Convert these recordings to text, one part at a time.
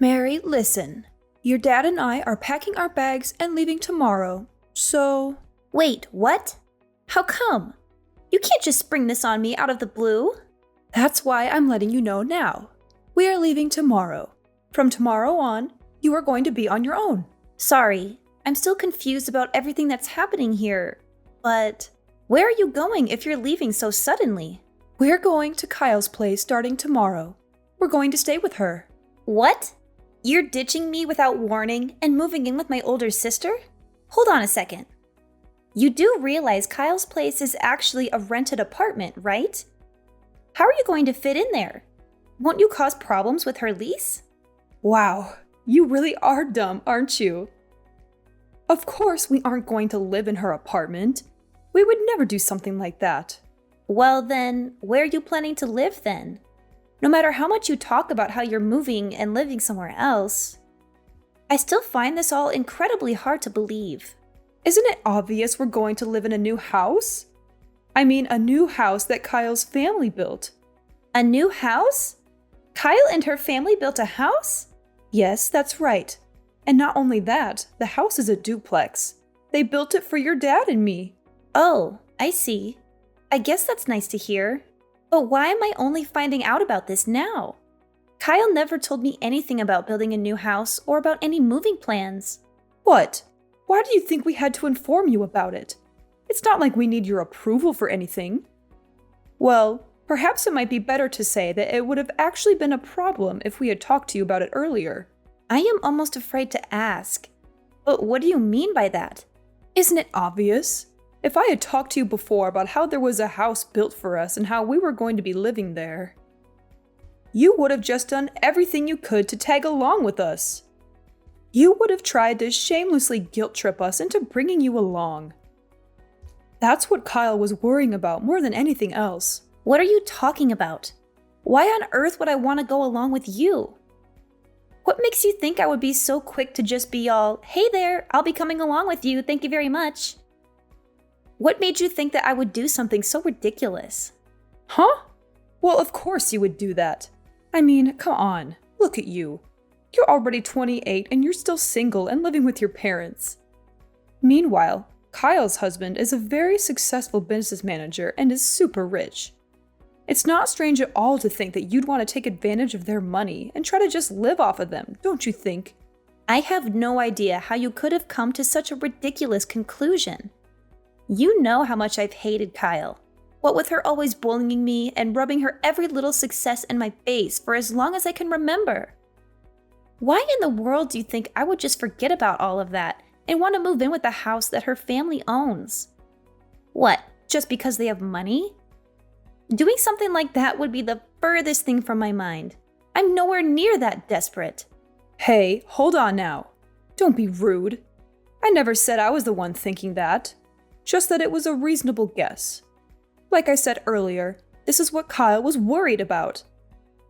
Mary, listen. Your dad and I are packing our bags and leaving tomorrow, so... Wait, what? How come? You can't just spring this on me out of the blue. That's why I'm letting you know now. We are leaving tomorrow. From tomorrow on, you are going to be on your own. Sorry, I'm still confused about everything that's happening here. But where are you going if you're leaving so suddenly? We're going to Kyle's place starting tomorrow. We're going to stay with her. What? You're ditching me without warning and moving in with my older sister? Hold on a second. You do realize Kyle's place is actually a rented apartment, right? How are you going to fit in there? Won't you cause problems with her lease? Wow, you really are dumb, aren't you? Of course we aren't going to live in her apartment. We would never do something like that. Well then, where are you planning to live then? No matter how much you talk about how you're moving and living somewhere else, I still find this all incredibly hard to believe. Isn't it obvious we're going to live in a new house? I mean, a new house that Kyle's family built. A new house? Kyle and her family built a house? Yes, that's right. And not only that, the house is a duplex. They built it for your dad and me. Oh, I see. I guess that's nice to hear. But why am I only finding out about this now? Kyle never told me anything about building a new house or about any moving plans. What? Why do you think we had to inform you about it? It's not like we need your approval for anything. Well, perhaps it might be better to say that it would have actually been a problem if we had talked to you about it earlier. I am almost afraid to ask. But what do you mean by that? Isn't it obvious? If I had talked to you before about how there was a house built for us and how we were going to be living there, you would have just done everything you could to tag along with us. You would have tried to shamelessly guilt trip us into bringing you along. That's what Kyle was worrying about more than anything else. What are you talking about? Why on earth would I want to go along with you? What makes you think I would be so quick to just be all, hey there, I'll be coming along with you, thank you very much? What made you think that I would do something so ridiculous? Huh? Well, of course you would do that. I mean, come on, look at you. You're already 28 and you're still single and living with your parents. Meanwhile, Kyle's husband is a very successful business manager and is super rich. It's not strange at all to think that you'd want to take advantage of their money and try to just live off of them, don't you think? I have no idea how you could have come to such a ridiculous conclusion. You know how much I've hated Kyle. What with her always bullying me and rubbing her every little success in my face for as long as I can remember. Why in the world do you think I would just forget about all of that and want to move in with the house that her family owns? What, just because they have money? Doing something like that would be the furthest thing from my mind. I'm nowhere near that desperate. Hey, hold on now. Don't be rude. I never said I was the one thinking that. Just that it was a reasonable guess. Like I said earlier, this is what Kyle was worried about.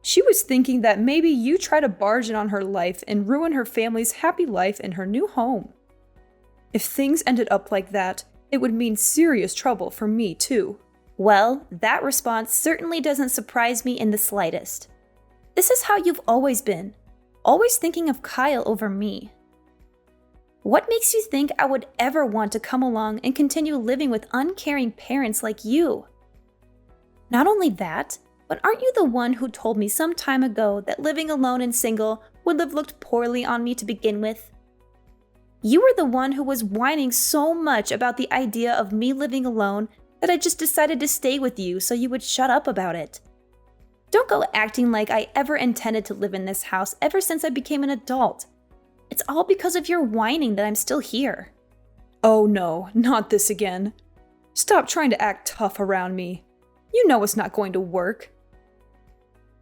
She was thinking that maybe you try to barge in on her life and ruin her family's happy life in her new home. If things ended up like that, it would mean serious trouble for me too. Well, that response certainly doesn't surprise me in the slightest. This is how you've always been, always thinking of Kyle over me. What makes you think I would ever want to come along and continue living with uncaring parents like you? Not only that, but aren't you the one who told me some time ago that living alone and single would have looked poorly on me to begin with? You were the one who was whining so much about the idea of me living alone that I just decided to stay with you so you would shut up about it. Don't go acting like I ever intended to live in this house ever since I became an adult. It's all because of your whining that I'm still here. Oh no, not this again. Stop trying to act tough around me. You know it's not going to work.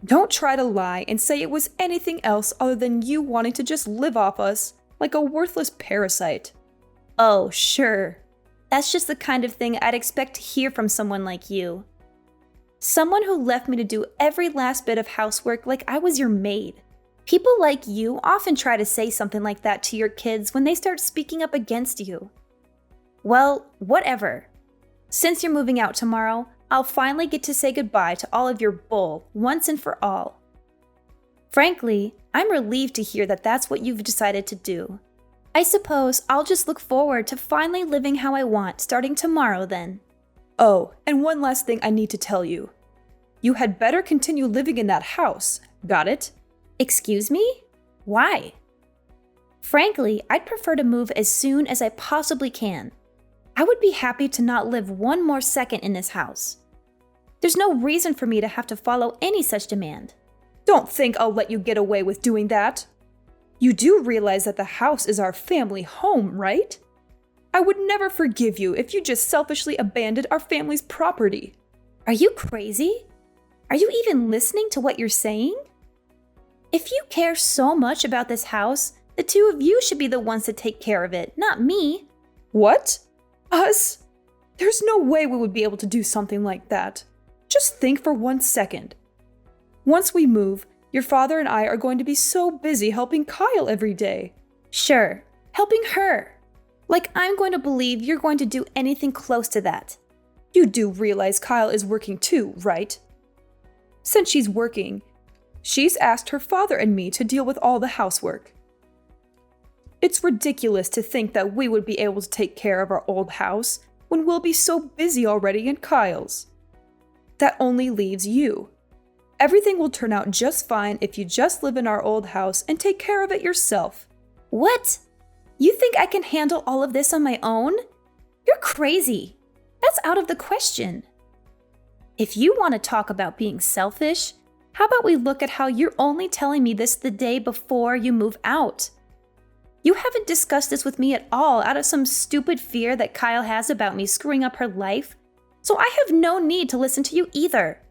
Don't try to lie and say it was anything else other than you wanting to just live off us like a worthless parasite. Oh, sure. That's just the kind of thing I'd expect to hear from someone like you. Someone who left me to do every last bit of housework like I was your maid. People like you often try to say something like that to your kids when they start speaking up against you. Well, whatever. Since you're moving out tomorrow, I'll finally get to say goodbye to all of your bull once and for all. Frankly, I'm relieved to hear that that's what you've decided to do. I suppose I'll just look forward to finally living how I want starting tomorrow then. Oh, and one last thing I need to tell you. You had better continue living in that house. Got it? Excuse me? Why? Frankly, I'd prefer to move as soon as I possibly can. I would be happy to not live one more second in this house. There's no reason for me to have to follow any such demand. Don't think I'll let you get away with doing that. You do realize that the house is our family home, right? I would never forgive you if you just selfishly abandoned our family's property. Are you crazy? Are you even listening to what you're saying? If you care so much about this house, the two of you should be the ones to take care of it, not me. What? Us? There's no way we would be able to do something like that. Just think for 1 second. Once we move, your father and I are going to be so busy helping Kyle every day. Sure, helping her. Like I'm going to believe you're going to do anything close to that. You do realize Kyle is working too, right? Since she's working, she's asked her father and me to deal with all the housework. It's ridiculous to think that we would be able to take care of our old house when we'll be so busy already in Kyle's. That only leaves you. Everything will turn out just fine if you just live in our old house and take care of it yourself. What? You think I can handle all of this on my own? You're crazy. That's out of the question. If you want to talk about being selfish, how about we look at how you're only telling me this the day before you move out? You haven't discussed this with me at all out of some stupid fear that Kyle has about me screwing up her life, so I have no need to listen to you either.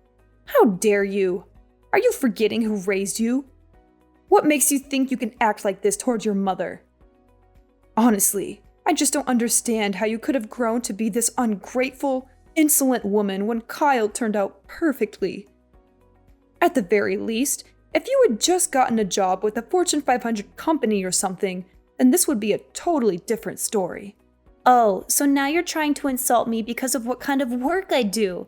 How dare you? Are you forgetting who raised you? What makes you think you can act like this towards your mother? Honestly, I just don't understand how you could have grown to be this ungrateful, insolent woman when Kyle turned out perfectly. At the very least, if you had just gotten a job with a Fortune 500 company or something, then this would be a totally different story. Oh, so now you're trying to insult me because of what kind of work I do.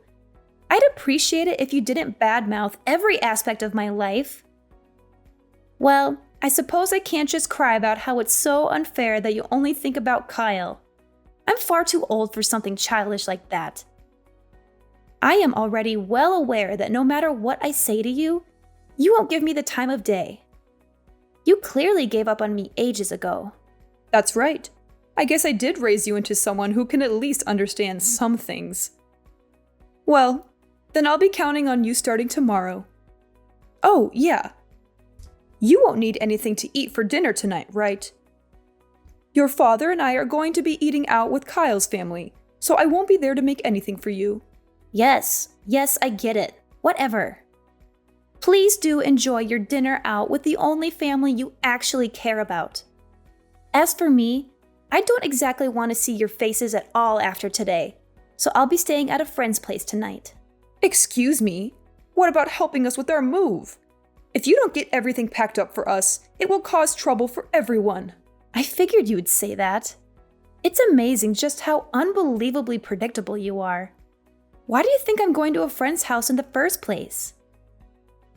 I'd appreciate it if you didn't badmouth every aspect of my life. Well, I suppose I can't just cry about how it's so unfair that you only think about Kyle. I'm far too old for something childish like that. I am already well aware that no matter what I say to you, you won't give me the time of day. You clearly gave up on me ages ago. That's right. I guess I did raise you into someone who can at least understand some things. Well, then I'll be counting on you starting tomorrow. Oh, yeah. You won't need anything to eat for dinner tonight, right? Your father and I are going to be eating out with Kyle's family, so I won't be there to make anything for you. Yes, I get it. Whatever. Please do enjoy your dinner out with the only family you actually care about. As for me, I don't exactly want to see your faces at all after today, so I'll be staying at a friend's place tonight. Excuse me? What about helping us with our move? If you don't get everything packed up for us, it will cause trouble for everyone. I figured you would say that. It's amazing just how unbelievably predictable you are. Why do you think I'm going to a friend's house in the first place?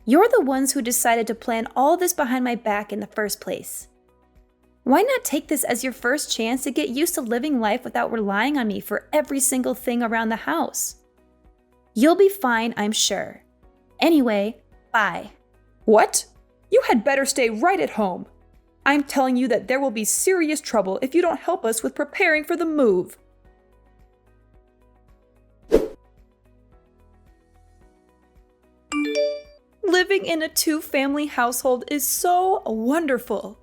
You're the ones who decided to plan all this behind my back in the first place. Why not take this as your first chance to get used to living life without relying on me for every single thing around the house? You'll be fine, I'm sure. Anyway, bye. What? You had better stay right at home. I'm telling you that there will be serious trouble if you don't help us with preparing for the move. Living in a two-family household is so wonderful.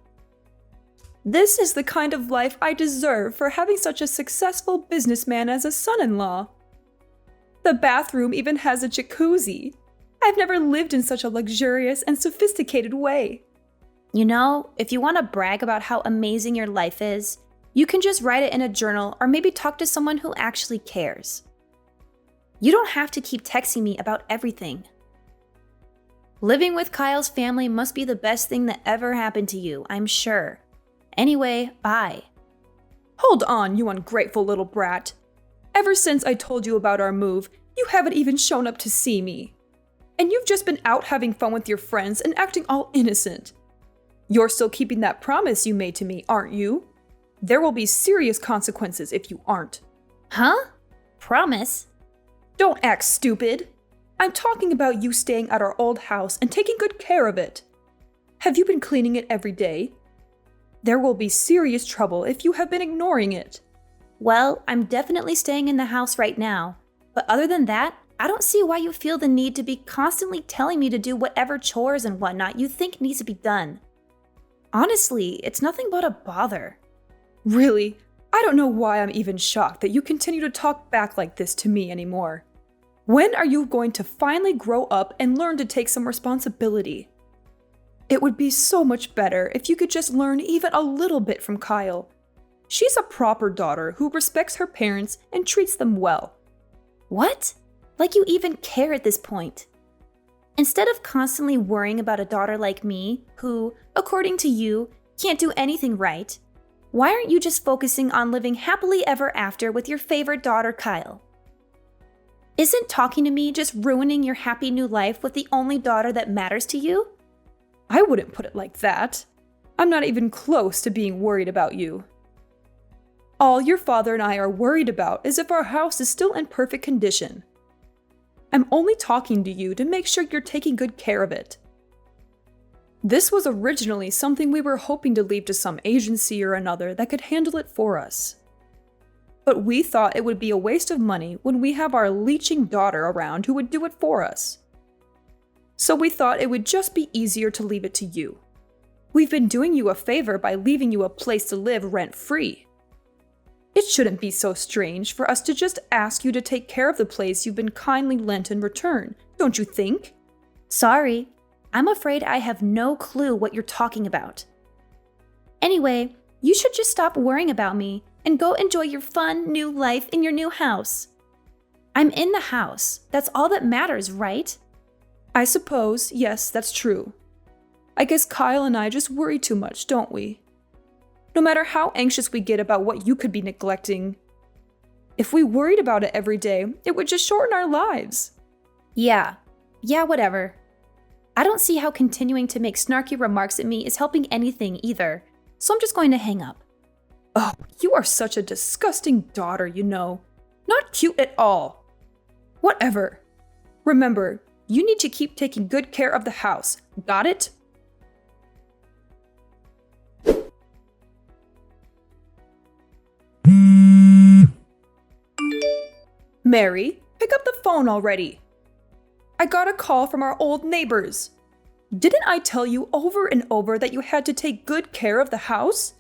This is the kind of life I deserve for having such a successful businessman as a son-in-law. The bathroom even has a jacuzzi. I've never lived in such a luxurious and sophisticated way. You know, if you want to brag about how amazing your life is, you can just write it in a journal or maybe talk to someone who actually cares. You don't have to keep texting me about everything. Living with Kyle's family must be the best thing that ever happened to you, I'm sure. Anyway, bye. Hold on, you ungrateful little brat. Ever since I told you about our move, you haven't even shown up to see me. And you've just been out having fun with your friends and acting all innocent. You're still keeping that promise you made to me, aren't you? There will be serious consequences if you aren't. Huh? Promise? Don't act stupid. I'm talking about you staying at our old house and taking good care of it. Have you been cleaning it every day? There will be serious trouble if you have been ignoring it. Well, I'm definitely staying in the house right now. But other than that, I don't see why you feel the need to be constantly telling me to do whatever chores and whatnot you think needs to be done. Honestly, it's nothing but a bother. Really? I don't know why I'm even shocked that you continue to talk back like this to me anymore. When are you going to finally grow up and learn to take some responsibility? It would be so much better if you could just learn even a little bit from Kyle. She's a proper daughter who respects her parents and treats them well. What? Like you even care at this point. Instead of constantly worrying about a daughter like me, who, according to you, can't do anything right, why aren't you just focusing on living happily ever after with your favorite daughter, Kyle? Isn't talking to me just ruining your happy new life with the only daughter that matters to you? I wouldn't put it like that. I'm not even close to being worried about you. All your father and I are worried about is if our house is still in perfect condition. I'm only talking to you to make sure you're taking good care of it. This was originally something we were hoping to leave to some agency or another that could handle it for us. But we thought it would be a waste of money when we have our leeching daughter around who would do it for us. So we thought it would just be easier to leave it to you. We've been doing you a favor by leaving you a place to live rent-free. It shouldn't be so strange for us to just ask you to take care of the place you've been kindly lent in return, don't you think? Sorry, I'm afraid I have no clue what you're talking about. Anyway, you should just stop worrying about me and go enjoy your fun new life in your new house. I'm in the house. That's all that matters, right? I suppose, yes, that's true. I guess Kyle and I just worry too much, don't we? No matter how anxious we get about what you could be neglecting, if we worried about it every day, it would just shorten our lives. Yeah, whatever. I don't see how continuing to make snarky remarks at me is helping anything either, so I'm just going to hang up. Oh, you are such a disgusting daughter, you know. Not cute at all. Whatever. Remember, you need to keep taking good care of the house. Got it? Mary, pick up the phone already. I got a call from our old neighbors. Didn't I tell you over and over that you had to take good care of the house?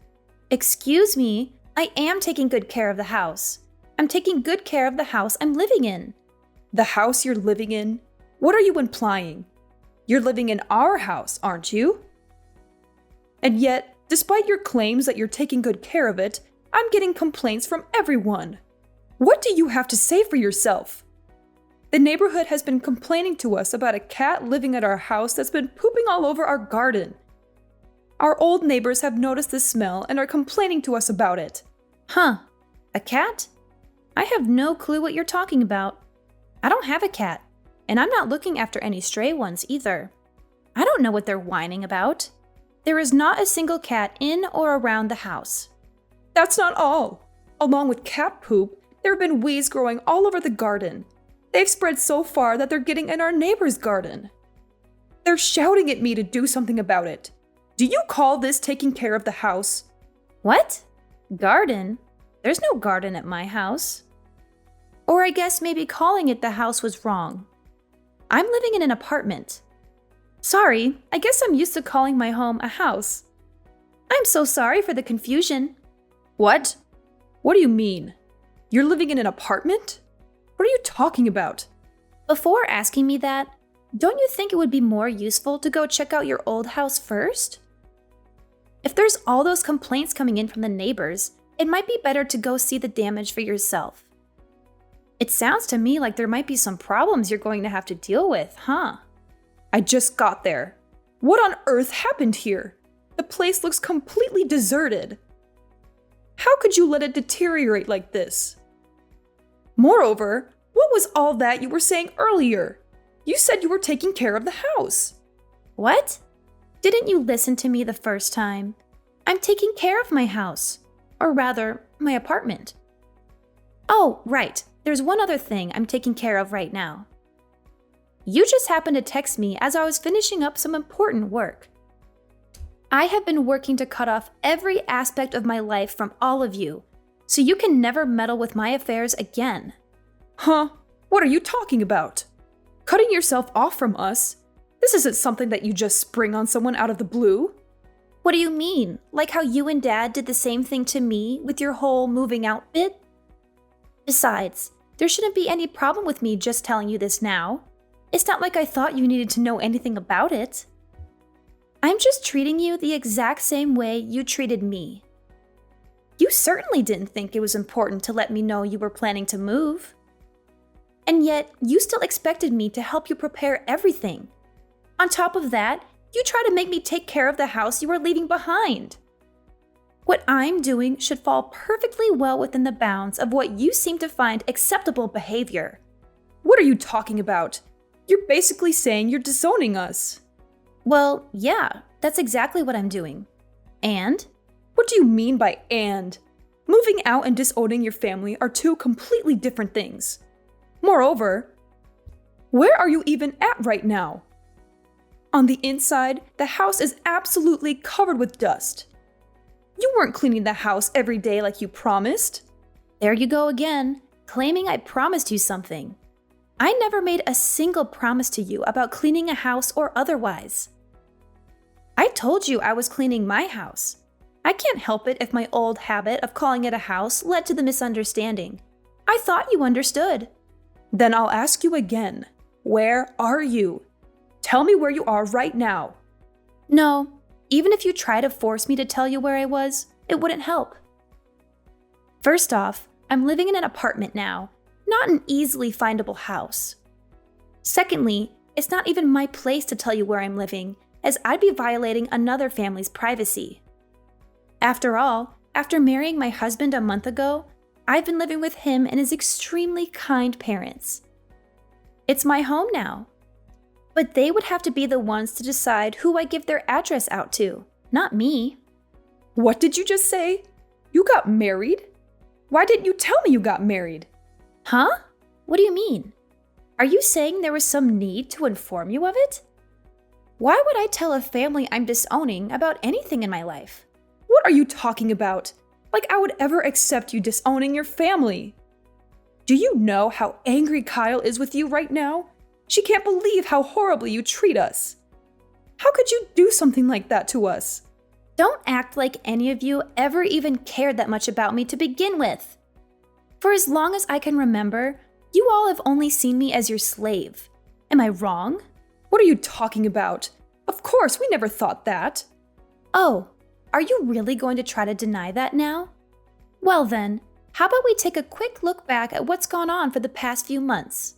Excuse me, I am taking good care of the house. I'm taking good care of the house I'm living in. The house you're living in? What are you implying? You're living in our house, aren't you? And yet, despite your claims that you're taking good care of it, I'm getting complaints from everyone. What do you have to say for yourself? The neighborhood has been complaining to us about a cat living at our house that's been pooping all over our garden. Our old neighbors have noticed the smell and are complaining to us about it. Huh, a cat? I have no clue what you're talking about. I don't have a cat, and I'm not looking after any stray ones either. I don't know what they're whining about. There is not a single cat in or around the house. That's not all. Along with cat poop, there have been weeds growing all over the garden. They've spread so far that they're getting in our neighbor's garden. They're shouting at me to do something about it. Do you call this taking care of the house? What? Garden? There's no garden at my house. Or I guess maybe calling it the house was wrong. I'm living in an apartment. Sorry, I guess I'm used to calling my home a house. I'm so sorry for the confusion. What? What do you mean? You're living in an apartment? What are you talking about? Before asking me that, don't you think it would be more useful to go check out your old house first? If there's all those complaints coming in from the neighbors, it might be better to go see the damage for yourself. It sounds to me like there might be some problems you're going to have to deal with, huh? I just got there. What on earth happened here? The place looks completely deserted. How could you let it deteriorate like this? Moreover, what was all that you were saying earlier? You said you were taking care of the house. What? Didn't you listen to me the first time? I'm taking care of my house. Or rather, my apartment. Oh, right. There's one other thing I'm taking care of right now. You just happened to text me as I was finishing up some important work. I have been working to cut off every aspect of my life from all of you, so you can never meddle with my affairs again. Huh? What are you talking about? Cutting yourself off from us? This isn't something that you just spring on someone out of the blue. What do you mean? Like how you and Dad did the same thing to me with your whole moving out bit? Besides, there shouldn't be any problem with me just telling you this now. It's not like I thought you needed to know anything about it. I'm just treating you the exact same way you treated me. You certainly didn't think it was important to let me know you were planning to move. And yet, you still expected me to help you prepare everything. On top of that, you try to make me take care of the house you are leaving behind. What I'm doing should fall perfectly well within the bounds of what you seem to find acceptable behavior. What are you talking about? You're basically saying you're disowning us. Well, yeah, that's exactly what I'm doing. And? What do you mean by and? Moving out and disowning your family are two completely different things. Moreover, where are you even at right now? On the inside, the house is absolutely covered with dust. You weren't cleaning the house every day like you promised. There you go again, claiming I promised you something. I never made a single promise to you about cleaning a house or otherwise. I told you I was cleaning my house. I can't help it if my old habit of calling it a house led to the misunderstanding. I thought you understood. Then I'll ask you again. Where are you? Tell me where you are right now. No, even if you try to force me to tell you where I was, it wouldn't help. First off, I'm living in an apartment now, not an easily findable house. Secondly, it's not even my place to tell you where I'm living, as I'd be violating another family's privacy. After all, after marrying my husband a month ago, I've been living with him and his extremely kind parents. It's my home now. But they would have to be the ones to decide who I give their address out to, not me. What did you just say? You got married? Why didn't you tell me you got married? Huh? What do you mean? Are you saying there was some need to inform you of it? Why would I tell a family I'm disowning about anything in my life? What are you talking about? Like I would ever accept you disowning your family. Do you know how angry Kyle is with you right now? She can't believe how horribly you treat us. How could you do something like that to us? Don't act like any of you ever even cared that much about me to begin with. For as long as I can remember, you all have only seen me as your slave. Am I wrong? What are you talking about? Of course, we never thought that. Oh, are you really going to try to deny that now? Well then, how about we take a quick look back at what's gone on for the past few months?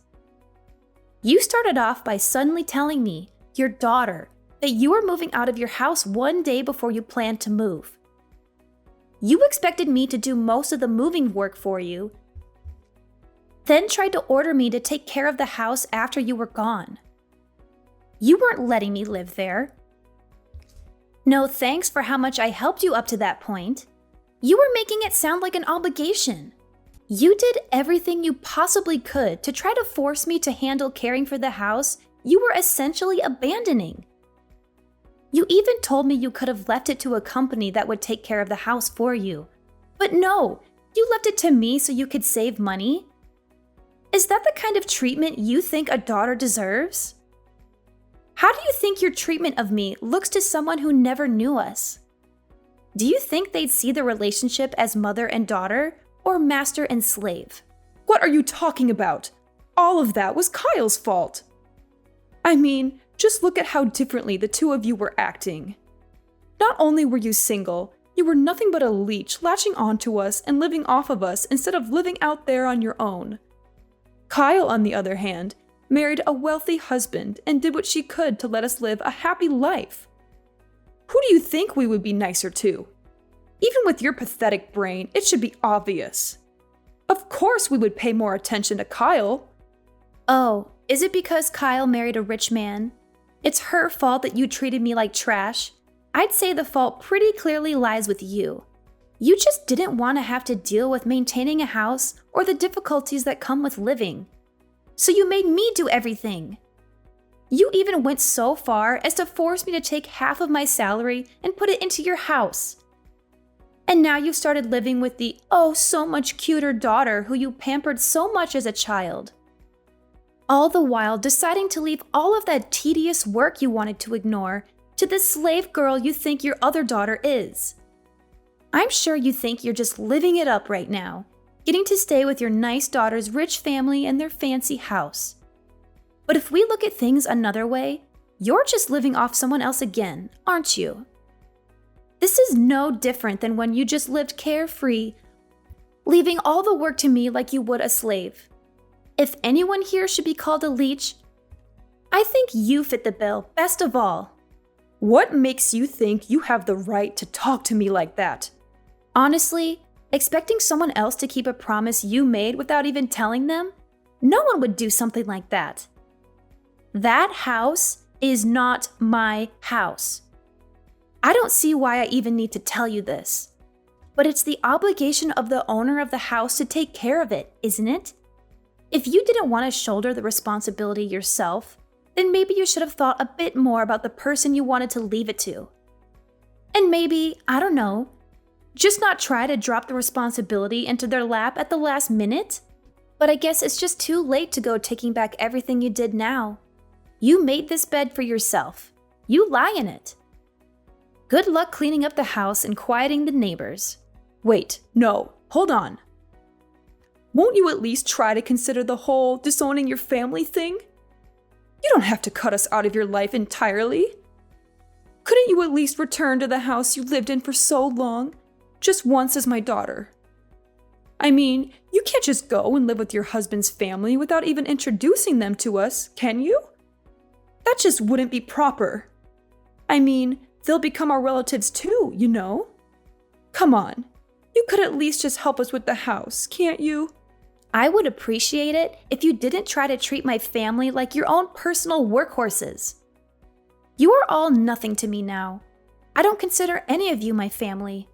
You started off by suddenly telling me, your daughter, that you were moving out of your house one day before you planned to move. You expected me to do most of the moving work for you, then tried to order me to take care of the house after you were gone. You weren't letting me live there. No thanks for how much I helped you up to that point. You were making it sound like an obligation. You did everything you possibly could to try to force me to handle caring for the house you were essentially abandoning. You even told me you could have left it to a company that would take care of the house for you. But no, you left it to me so you could save money. Is that the kind of treatment you think a daughter deserves? How do you think your treatment of me looks to someone who never knew us? Do you think they'd see the relationship as mother and daughter, or master and slave? What are you talking about? All of that was Kyle's fault. I mean, just look at how differently the two of you were acting. Not only were you single, you were nothing but a leech latching onto us and living off of us instead of living out there on your own. Kyle, on the other hand, married a wealthy husband and did what she could to let us live a happy life. Who do you think we would be nicer to? Even with your pathetic brain, it should be obvious. Of course we would pay more attention to Kyle. Oh, is it because Kyle married a rich man? It's her fault that you treated me like trash. I'd say the fault pretty clearly lies with you. You just didn't want to have to deal with maintaining a house or the difficulties that come with living. So you made me do everything. You even went so far as to force me to take half of my salary and put it into your house. And now you've started living with the so much cuter daughter who you pampered so much as a child. All the while deciding to leave all of that tedious work you wanted to ignore to the slave girl you think your other daughter is. I'm sure you think you're just living it up right now, getting to stay with your nice daughter's rich family and their fancy house. But if we look at things another way, you're just living off someone else again, aren't you? This is no different than when you just lived carefree, leaving all the work to me like you would a slave. If anyone here should be called a leech, I think you fit the bill best of all. What makes you think you have the right to talk to me like that? Honestly, expecting someone else to keep a promise you made without even telling them? No one would do something like that. That house is not my house. I don't see why I even need to tell you this. But it's the obligation of the owner of the house to take care of it, isn't it? If you didn't want to shoulder the responsibility yourself, then maybe you should have thought a bit more about the person you wanted to leave it to. And maybe, I don't know, just not try to drop the responsibility into their lap at the last minute? But I guess it's just too late to go taking back everything you did now. You made this bed for yourself. You lie in it. Good luck cleaning up the house and quieting the neighbors. Wait, no, hold on. Won't you at least try to consider the whole disowning your family thing? You don't have to cut us out of your life entirely. Couldn't you at least return to the house you lived in for so long, just once as my daughter? I mean, you can't just go and live with your husband's family without even introducing them to us, can you? That just wouldn't be proper. I mean, they'll become our relatives too, you know? Come on, you could at least just help us with the house, can't you? I would appreciate it if you didn't try to treat my family like your own personal workhorses. You are all nothing to me now. I don't consider any of you my family.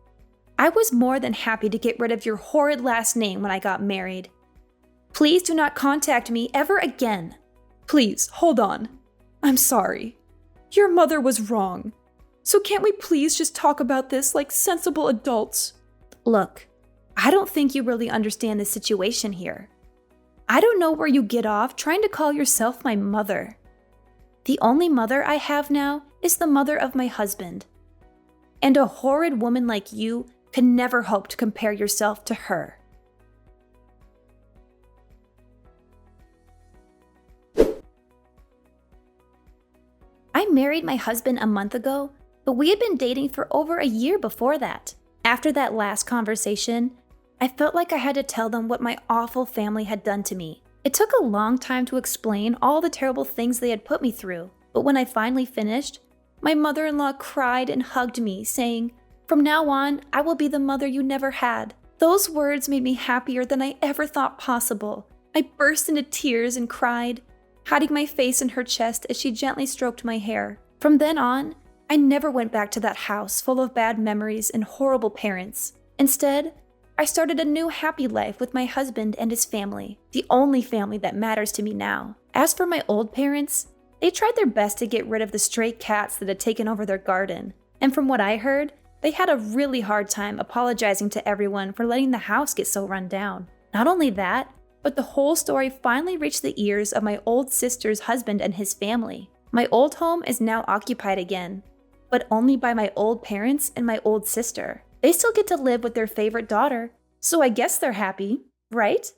I was more than happy to get rid of your horrid last name when I got married. Please do not contact me ever again. Please, hold on. I'm sorry. Your mother was wrong. So can't we please just talk about this like sensible adults? Look, I don't think you really understand the situation here. I don't know where you get off trying to call yourself my mother. The only mother I have now is the mother of my husband. And a horrid woman like you can never hope to compare yourself to her. I married my husband a month ago, but we had been dating for over a year before that. After that last conversation, I felt like I had to tell them what my awful family had done to me. It took a long time to explain all the terrible things they had put me through, but when I finally finished, my mother-in-law cried and hugged me, saying, "From now on, I will be the mother you never had." Those words made me happier than I ever thought possible. I burst into tears and cried, hiding my face in her chest as she gently stroked my hair. From then on, I never went back to that house full of bad memories and horrible parents. Instead, I started a new happy life with my husband and his family, the only family that matters to me now. As for my old parents, they tried their best to get rid of the stray cats that had taken over their garden. And from what I heard, they had a really hard time apologizing to everyone for letting the house get so run down. Not only that, but the whole story finally reached the ears of my old sister's husband and his family. My old home is now occupied again, but only by my old parents and my old sister. They still get to live with their favorite daughter, so I guess they're happy, right?